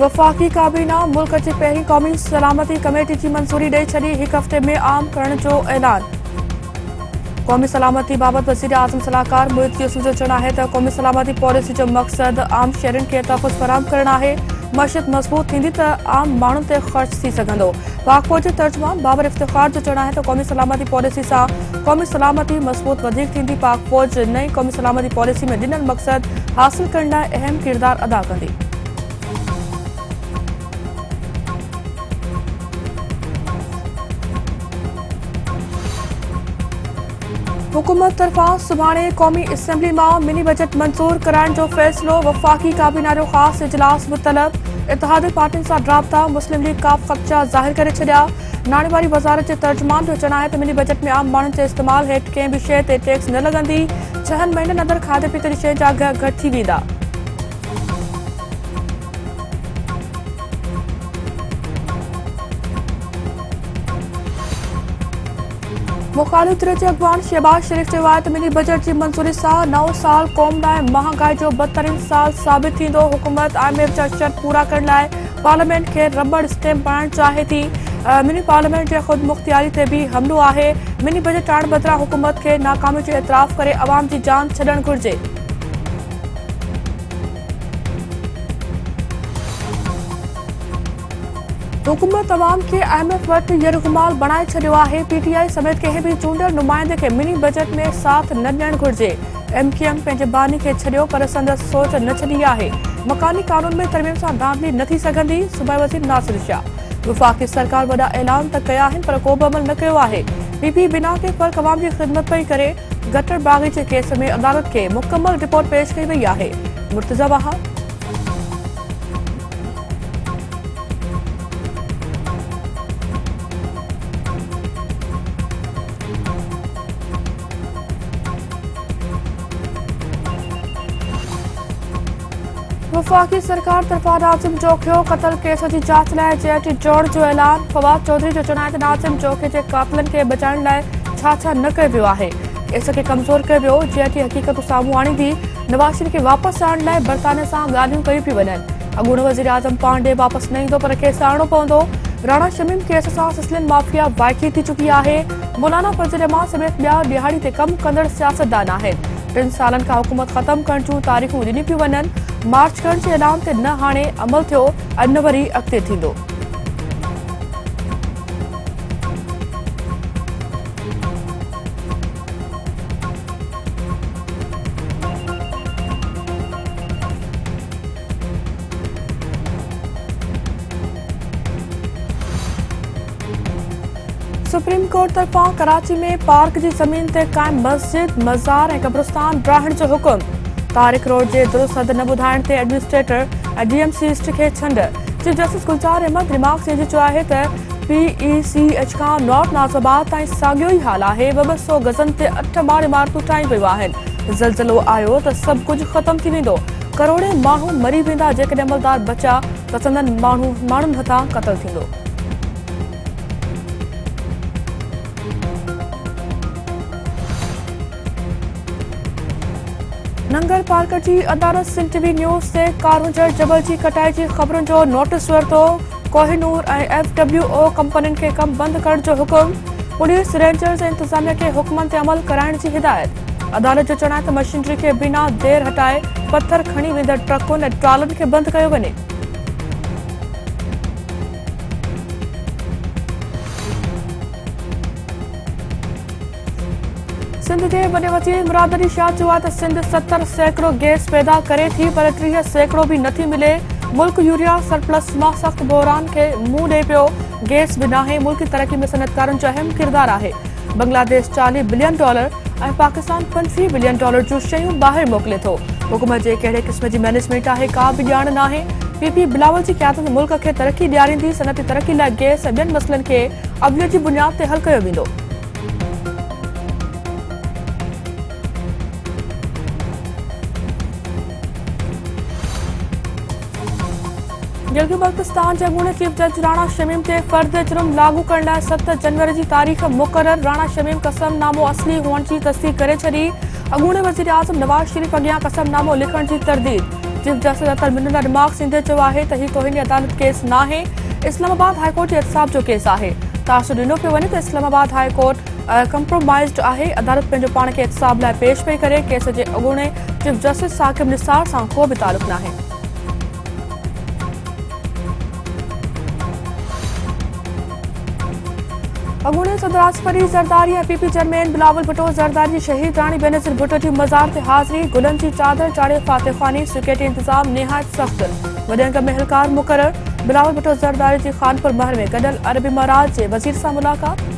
वफ़ाक़ी काबीना मुल्क जी पहिरीं क़ौमी सलामती कमेटी की मंज़ूरी ॾेई छॾी। हिकु हफ़्ते में आम करण जो ऐलान। क़ौमी सलामती बाबति वज़ीर आज़म सलाहकार मुहित यूसुफ़ जो चवणु आहे त क़ौमी सलामती पॉलिसी जो मक़सदु आम शहरियुनि खे तहफ़्फ़ुज़ फ़राहम करणु आहे। मशत मज़बूत थींदी त आम माण्हुनि ते ख़र्च थी सघंदो। पाक फ़ौज जे तर्जुमान बाबर इफ़्तिख़ार जो चवणु आहे त क़ौमी सलामती पॉलिसी सां क़ौमी सलामती मज़बूत वधीक थींदी। पाक फ़ौज नई क़ौमी सलामती पॉलिसी में ॾिनल मक़सदु हासिल करण लाइ अहम किरदारु अदा कंदी। हुकूमत तरफ़ां सुभाणे क़ौमी असेंबली मां मिनी बजट मंज़ूर कराइण जो फ़ैसिलो। वफ़ाक़ी काबीना जो ख़ासि इजलास बि तलब। इत्तेहादी पार्टियुनि सां राब्ता। मुस्लिम लीग काफ़ ख़दशा ज़ाहिर करे छॾिया। नाणेवारी वज़ारत जे तर्जुमान जो चवणु आहे त मिनी बजट में आम माण्हुनि जे इस्तेमाल हेठि कंहिं बि शइ ते टैक्स न लॻंदी। 6 महीननि अंदरि खाधे पीते जी शइ जा अघ घटि थी वेंदा। मुख़ालिफ़ धिर जे अॻवान शहबाज शरीफ़ चयो आहे त मिनी बजट जी मंज़ूरी सां नओं साल क़ौम लाइ महांगाई जो बदतरीन साल साबित थींदो। हुकूमत IMF जा शर्त पूरा करण लाइ पार्लियामेंट खे रबड़ स्टैम्प बणाइण चाहे थी। मिनी पार्लियामेंट जे ख़ुदि मुख़्तियारी ते बि हमलो आहे। मिनी बजट आणण बदिरां हुकूमत खे नाकामी जो एतिराफ़ करे अवाम जी जान छॾणु घुरिजे। हुकूमत अवाम खे IMF वटि यरग़माल बणाए छॾियो आहे। PTI समेत कंहिं बि चूंडियल नुमाइंदे खे मिनी बजट में साथ न ॾियणु घुरिजे। MQM पंहिंजे बानी खे छॾियो पर संदसि सोच न छॾी आहे। मकानी कानून में तरमीम सां धांधली न थी सघंदी। सूबाई वज़ीर नासिर शाह। वफ़ाक़ी सरकार वॾा ऐलान त कया आहिनि पर को बि अमल न कयो आहे। PP बिना के फ़र्क़ अवाम जी ख़िदमत पई करे। गटर बाग़ीचे केस में अदालत खे मुकमल रिपोर्ट पेश कई वई आहे। मुर्तज़ा वाहा। वफ़ाक़ी सरकार तरफ़ां नाज़िम जोखियो क़त्ल केस जी जाच लाइ JIT जोड़ जो ऐलान। फवाद चौधरी जो चवणु आहे त नाज़िम जोखे जे क़ातिलनि खे बचाइण लाइ छा छा न कयो वियो आहे। केस खे कमज़ोर कयो वियो। JIT हक़ीक़तूं साम्हूं आणींदी। नवाज़ शरीफ़ खे वापसि आणण लाइ बरतानिया सां ॻाल्हियूं कयूं पियूं वञनि। अॻूणो वज़ीर आज़म पांडे वापसि न ईंदो पर केस आणणो पवंदो। राणा शमीम केस सां सिसलिन माफ़िया वाइकी थी चुकी आहे। मौलाना फज़ल रहमान समेत ॿिया ॾिहाड़ी ते कमु कंदड़ सियासतदान आहिनि। 3 सालनि खां हुकूमत ख़तमु करण जूं तारीख़ूं ॾिनियूं पियूं वञनि। मार्च करण जे ऐलान ते न हाणे अमल थियो न वरी अॻिते थींदो। सुप्रीम कोर्ट तरफ़ां कराची में पार्क जी ज़मीन ते क़ाइम मस्जिद मज़ार ऐं क़ब्रिस्तान ड्राहण जो हुकुम। तारिक रोड जे दुरुस्त हद न ॿुधाइण ते एडमिनिस्ट्रेटर ऐं DMC ईस्ट खे छंड। चीफ जस्टिस गुलजार अहमद रिमार्क चेंज चयो आहे त PECH खां नॉर्थ नाज़ाबाद ताईं साॻियो ई हाल आहे। 200 गज़नि ते 8 माड़ इमारतूं ठाही वियूं आहिनि। ज़लज़लो आयो त सभु कुझु ख़तमु थी वेंदो। करोड़े माण्हू मरी वेंदा। जेकॾहिं अमलदार बचा त संदन माण्हुनि हथां क़त्ल थींदो। नंगर पार्क जी अदालत सिंध TV न्यूज़ ते कारवंजर जबल जी कटाई जी ख़बरुनि जो नोटिस वरितो। कोहिनूर ऐं FWO कंपनियुनि खे कमु बंदि करण जो हुकुम। पुलिस रेंजर्स ऐं इंतज़ामिया खे हुकमनि ते अमल कराइण जी हिदायत। अदालत जो चवणु आहे त मशीनरी खे बिना देर हटाए पत्थर खणी वेंदड़ ट्रकुनि ऐं ट्रालनि खे बंदि कयो वञे। सिंध जे वॾे वज़ीर मुराद अली शाह चयो आहे त सिंध 70 सैकड़ो गैस पैदा करे थी पर 30 सैकड़ो बि नथी मिले। मुल्क यूरिया सरप्लस मां सख़्त बहरान खे मुंहुं ॾिए पियो। गैस बि नाहे। मुल्की तरक़ी में सनअतकारनि जो अहम किरदारु आहे। बांग्लादेश $40 बिलियन ऐं पाकिस्तान $50 बिलियन जूं शयूं ॿाहिरि मोकिले थो। हुकूमत जे कहिड़े क़िस्म जी मैनेजमेंट आहे का बि ॼाण नाहे। PP बिलावल जी क़यादत मुल्क खे तरक़ी ॾियारींदी। सनअती तरक़ी लाइ गैस ऐं ॿियनि मसइलनि खे अवलियत जी बुनियाद ते हल कयो वेंदो। गिलगित-बल्तिस्तान जे अॻूणे चीफ जज राणा शमीम ते फर्द जुर्म लागू करण लाइ 7 जनवरी जी तारीख़ मुक़रर। राणा शमीम कसमनामो असली हुअण जी तस्दीक़ करे छॾी। अॻूणे वज़ीर आज़म नवाज़ शरीफ़ अॻियां कसमनामो लिखण जी तरदीद। चीफ जस्टिस अतल मिनल रिमार्क ॾींदे चयो आहे त ही तौहीनी अदालत केस नाहे, इस्लामाबाद हाई कोर्ट जे एहतसाब जो केस आहे। तासुर ॾिनो पियो वञे त इस्लामाबाद हाई कोर्ट कंप्रोमाइज़्ड आहे। अदालत पंहिंजो पाण खे एहतसाब लाइ पेश पई करे। केस जे अॻूणे चीफ जस्टिस साकिब निसार सां को बि तालुक़ नाहे। अॻूणे सदर आसिफ अली ज़रदारी ऐं पीपी चेयरमैन बिलावल भुट्टो ज़रदारी जी शहीद राणी बेनज़ीर भुट्टो जी मज़ार ते हाज़िरी, गुलनि जी चादर चाढ़े फातिह ख़्वानी, सिक्योरिटी इंतज़ाम निहायत सख़्त, वॾे अंग में एहलकार मुक़रर। बिलावल भुट्टो ज़रदारी जी खानपुर महल में गॾियल अरबी महाराज जे वज़ीर सां मुलाक़ात।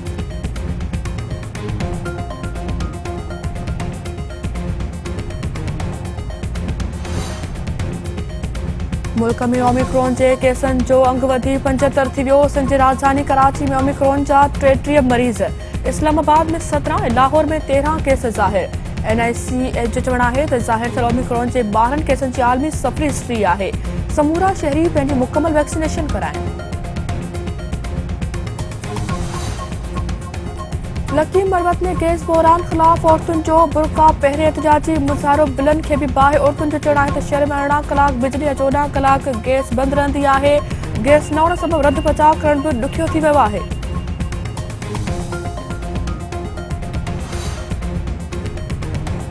मुल्क में ओमिक्रॉन के केसनि जो अंग वधी 75 थी वियो। सिंध जी राजधानी कराची में ओमिक्रॉन जा 33 मरीज़, इस्लामाबाद में 17 ऐं लाहौर में 13 केस ज़ाहिर। NIC जो चवणु आहे त ज़ाहिर थियल ओमिक्रॉन जे 12 केसनि जी आलमी सफ़री हिस्ट्री आहे। समूरा शहरी पंहिंजी मुकमल वैक्सीनेशन कराइनि। लकी मरवत में गैस बहरान ख़िलाफ़ औरतुनि जो बुरका पहिरें एहतजाजी मुज़ाहिरो। बिलनि खे बि बाहि। औरतुनि जो चवणु आहे त शहर में 18 कलाक बिजली ऐं 14 कलाक गैस बंदि रहंदी आहे। गैस न हुअण सबबि रद्द बचाव करण बि ॾुखियो थी वियो आहे।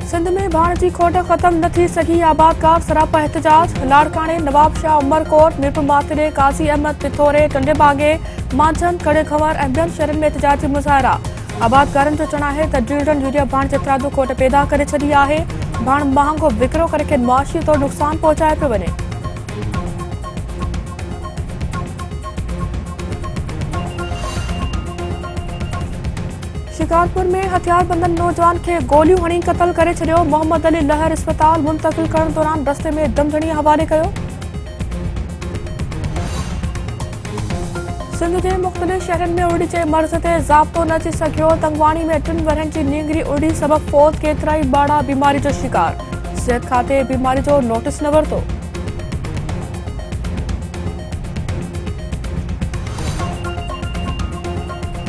सिंध में भाण जी खोट ख़त्म न थी सघी, आबादकार सरापा एहतजाज। लाड़काणे, नवाब शाह, उमरकोट, मीरपुर माथिरे, काज़ी अहमद, पिथोरे, टंडेबागे, मांझन, कड़े खंवर ऐं ॿियनि शहरनि में एहतजाजी मुज़ाहिरा। आबादकारनि जो चवणु आहे त ड्रिल्डन यूरिया भाण जेतिरा बि खोट पैदा करे छॾी आहे। भाण महांगो विकिरो करे खे मुआशी तौरु नुक़सान पहुचाए पियो वञे। शिकारपुर में हथियारबंदनि नौजवान खे गोलियूं हणी क़तल करे छॾियो। मोहम्मद अली लहर अस्पताल मुंतक़िल करण दौरान रस्ते में दमदणी हवाले कयो। सिंध जे मुख़्तलिफ़ शहरनि में उड़ी जे मर्ज़ ते ज़ाब्तो न अची सघियो। तंगवाणी में 3 वरहनि जी नींगरी उड़ी सबबि फौत, केतिरा ई ॿाड़ा बीमारी जो शिकार। सिहत खाते बीमारी जो नोटिस न वरितो।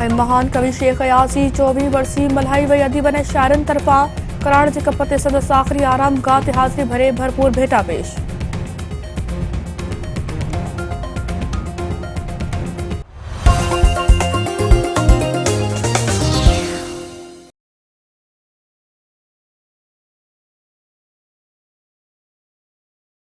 ऐं महान कवि शेख अयाज़ी 24 वरसी मल्हाई वई। अदीबनि ऐं शाइरनि तरफ़ां कराड़ जे कप ते संदसि आख़िरी आरामगाह ते हाज़िरी भरे भरपूर भेटा पेश।